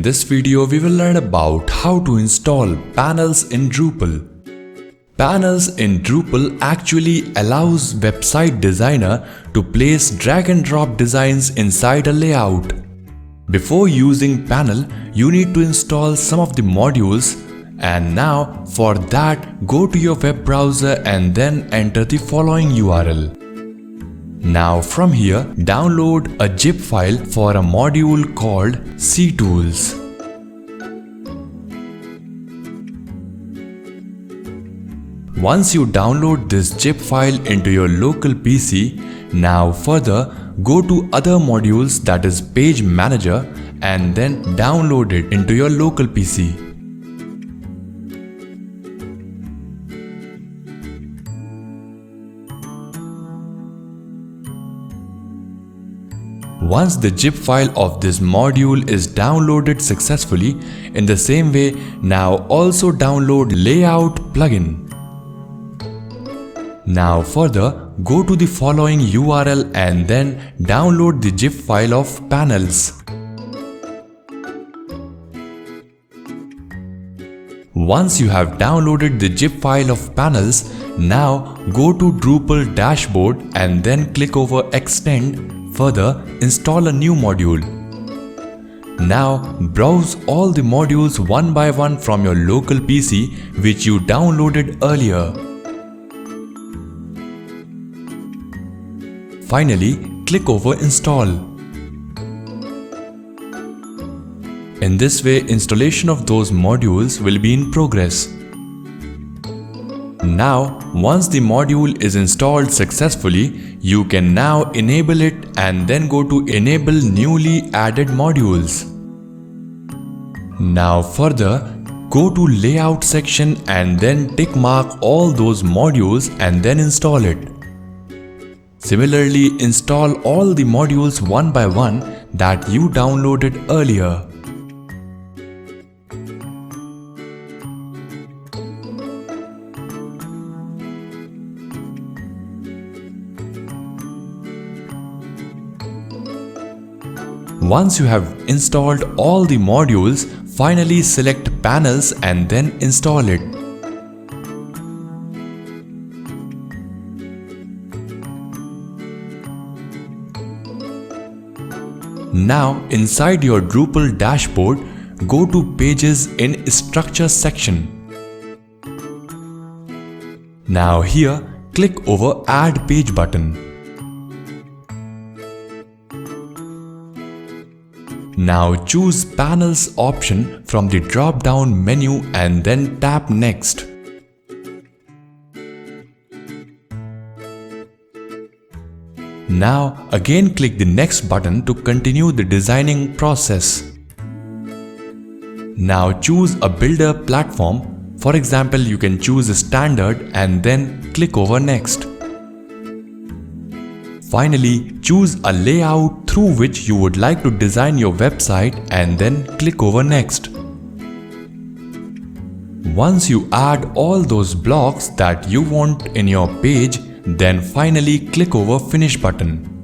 this video, we will learn about how to install panels in Drupal. Panels in Drupal actually allows website designer to place drag and drop designs inside a layout. Before using panel, you need to install some of the modules, and now for that, go to your web browser and then enter the following URL. Now from here, download a zip file for a module called cTools. Once you download this zip file into your local PC, now further go to other modules, that is Page Manager, and then download it into your local PC. Once the zip file of this module is downloaded successfully, in the same way, now also download Layout plugin. Now further, go to the following URL and then download the zip file of panels. Once you have downloaded the zip file of panels, now go to Drupal dashboard and then click over Extend. Further, install a new module. Now, browse all the modules one by one from your local PC which you downloaded earlier. Finally, click over Install. In this way, installation of those modules will be in progress. Now, once the module is installed successfully, you can now enable it and then go to Enable Newly Added Modules. Now further, go to Layout section and then tick mark all those modules and then install it. Similarly, install all the modules one by one that you downloaded earlier. Once you have installed all the modules, finally select Panels and then install it. Now, inside your Drupal dashboard, go to Pages in Structure section. Now here, click over Add Page button. Now choose Panels option from the drop-down menu and then tap Next. Now again click the Next button to continue the designing process. Now choose a builder platform. For example, you can choose a standard and then click over Next. Finally, choose a layout through which you would like to design your website and then click over Next. Once you add all those blocks that you want in your page, then finally click over Finish button.